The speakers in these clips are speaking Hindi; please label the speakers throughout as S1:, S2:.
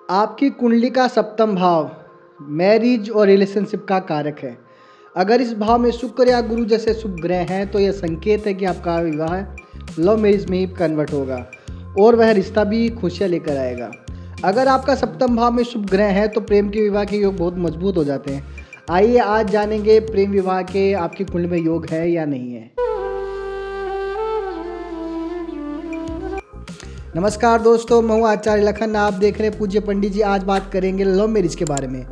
S1: आपकी कुंडली का सप्तम भाव मैरिज और रिलेशनशिप का कारक है। अगर इस भाव में शुक्र या गुरु जैसे शुभ ग्रह हैं तो यह संकेत है कि आपका विवाह लव मैरिज में ही कन्वर्ट होगा और वह रिश्ता भी खुशियाँ लेकर आएगा। अगर आपका सप्तम भाव में शुभ ग्रह है तो प्रेम के विवाह के योग बहुत मजबूत हो जाते हैं। आइए आज जानेंगे प्रेम विवाह के आपकी कुंडली में योग है या नहीं है। नमस्कार दोस्तों, मैं हूँ आचार्य लखन। आप देख रहे हैं पूज्य पंडित जी। आज बात करेंगे लव मैरिज के बारे में।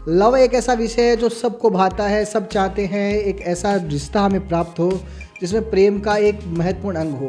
S1: लव एक ऐसा विषय है जो सबको भाता है, सब चाहते हैं एक ऐसा रिश्ता हमें प्राप्त हो जिसमें प्रेम का एक महत्वपूर्ण अंग हो।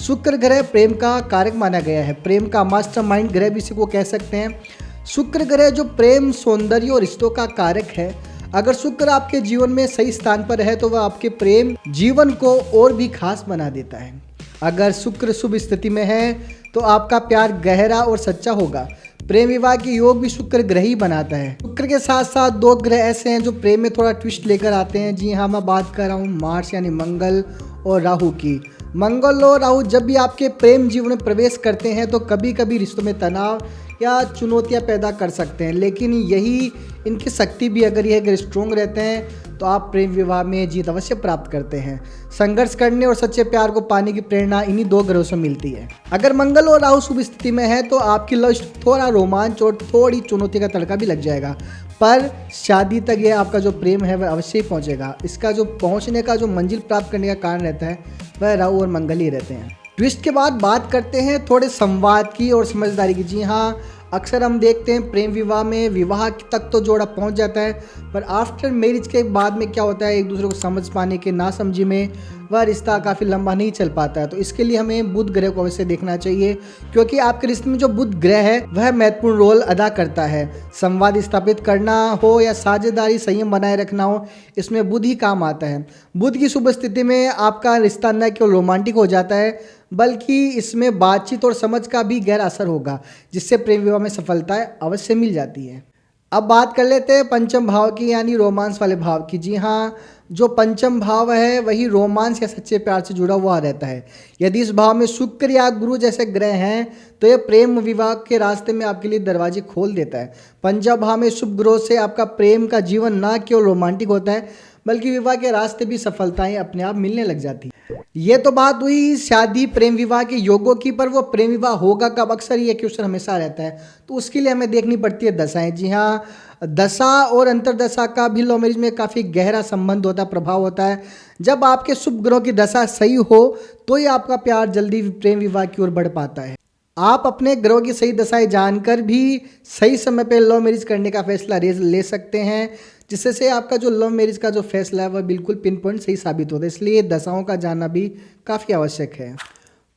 S1: शुक्र ग्रह प्रेम का कारक माना गया है, प्रेम का मास्टरमाइंड ग्रह भी इसी को कह सकते हैं। शुक्र ग्रह जो प्रेम, सौंदर्य और रिश्तों का कारक है, अगर शुक्र आपके जीवन में सही स्थान पर है तो वह आपके प्रेम जीवन को और भी खास बना देता है। अगर शुक्र शुभ स्थिति में है तो आपका प्यार गहरा और सच्चा होगा। प्रेम विवाह के योग भी शुक्र ग्रह ही बनाता है। शुक्र के साथ साथ दो ग्रह ऐसे हैं जो प्रेम में थोड़ा ट्विस्ट लेकर आते हैं। जी हाँ, मैं बात कर रहा हूँ मार्स यानी मंगल और राहु की। मंगल और राहु जब भी आपके प्रेम जीवन में प्रवेश करते हैं तो कभी कभी रिश्तों में तनाव या चुनौतियां पैदा कर सकते हैं, लेकिन यही इनकी शक्ति भी अगर ये स्ट्रोंग रहते हैं तो आप प्रेम विवाह में जीत अवश्य प्राप्त करते हैं। संघर्ष करने और सच्चे प्यार को पाने की प्रेरणा इन्हीं दो ग्रहों से मिलती है। अगर मंगल और राहु शुभ स्थिति में है तो आपकी लव थोड़ा रोमांच और थोड़ी चुनौती का तड़का भी लग जाएगा, पर शादी तक ये आपका जो प्रेम है वह अवश्य ही पहुंचेगा। इसका जो पहुंचने का जो मंजिल प्राप्त करने का कारण रहता है वह राहु और मंगल ही रहते हैं। ट्विस्ट के बाद बात करते हैं थोड़े संवाद की और समझदारी की। जी हाँ, अक्सर हम देखते हैं प्रेम विवाह में विवाह तक तो जोड़ा पहुंच जाता है, पर आफ्टर मैरिज के बाद में क्या होता है, एक दूसरे को समझ पाने के नासमझी में वह रिश्ता काफ़ी लंबा नहीं चल पाता है। तो इसके लिए हमें बुध ग्रह को अवश्य देखना चाहिए, क्योंकि आपके रिश्ते में जो बुध ग्रह है वह महत्वपूर्ण रोल अदा करता है। संवाद स्थापित करना हो या साझेदारी संयम बनाए रखना हो, इसमें बुध ही काम आता है। बुध की शुभ स्थिति में आपका रिश्ता न केवल रोमांटिक हो जाता है बल्कि इसमें बातचीत और समझ का भी गहरा असर होगा, जिससे प्रेम विवाह में सफलता अवश्य मिल जाती है। अब बात कर लेते हैं पंचम भाव की, यानी रोमांस वाले भाव की। जी हाँ, जो पंचम भाव है वही रोमांस या सच्चे प्यार से जुड़ा हुआ रहता है। यदि इस भाव में शुक्र या गुरु जैसे ग्रह हैं तो यह प्रेम विवाह के रास्ते में आपके लिए दरवाजे खोल देता है। पंचम भाव में शुभ ग्रहों से आपका प्रेम का जीवन न केवल रोमांटिक होता है बल्कि विवाह के रास्ते भी सफलताएं अपने आप मिलने लग जाती है। ये तो बात हुई शादी प्रेम विवाह के योगों की, पर वो प्रेम विवाह होगा कब, अक्सर ये क्वेश्चन हमेशा रहता है। तो उसके लिए हमें देखनी पड़ती है दशाएं। जी हाँ, दशा और अंतरदशा का भी लव मैरिज में काफ़ी गहरा संबंध होता है, प्रभाव होता है। जब आपके शुभ ग्रहों की दशा सही हो तो ही आपका प्यार जल्दी प्रेम विवाह की ओर बढ़ पाता है। आप अपने ग्रहों की सही दशाएं जानकर भी सही समय पर लव मैरिज करने का फैसला ले सकते हैं, जिससे से आपका जो लव मैरिज का जो फैसला है वह बिल्कुल पिन पॉइंट सही साबित होता है। इसलिए दशाओं का जानना भी काफ़ी आवश्यक है।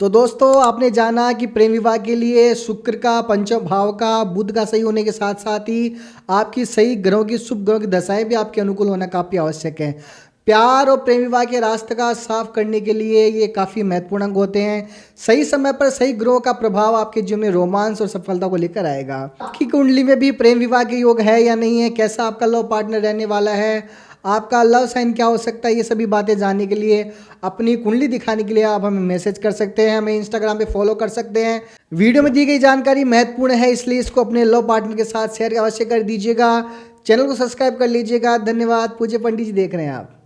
S1: तो दोस्तों, आपने जाना कि प्रेम विवाह के लिए शुक्र का, पंचम भाव का, बुध का सही होने के साथ साथ ही आपकी सही ग्रहों की, शुभ ग्रहों की दशाएं भी आपके अनुकूल होना काफ़ी आवश्यक है। प्यार और प्रेम विवाह के रास्ते का साफ करने के लिए ये काफ़ी महत्वपूर्ण अंग होते हैं। सही समय पर सही ग्रहों का प्रभाव आपके जीवन में रोमांस और सफलता को लेकर आएगा। आपकी कुंडली में भी प्रेम विवाह के योग है या नहीं है, कैसा आपका लव पार्टनर रहने वाला है, आपका लव साइन क्या हो सकता है, ये सभी बातें जानने के लिए, अपनी कुंडली दिखाने के लिए आप हमें मैसेज कर सकते हैं, हमें इंस्टाग्राम पे फॉलो कर सकते हैं। वीडियो में दी गई जानकारी महत्वपूर्ण है, इसलिए इसको अपने लव पार्टनर के साथ शेयर अवश्य कर दीजिएगा। चैनल को सब्सक्राइब कर लीजिएगा। धन्यवाद। पूज्य पंडित जी देख रहे हैं आप।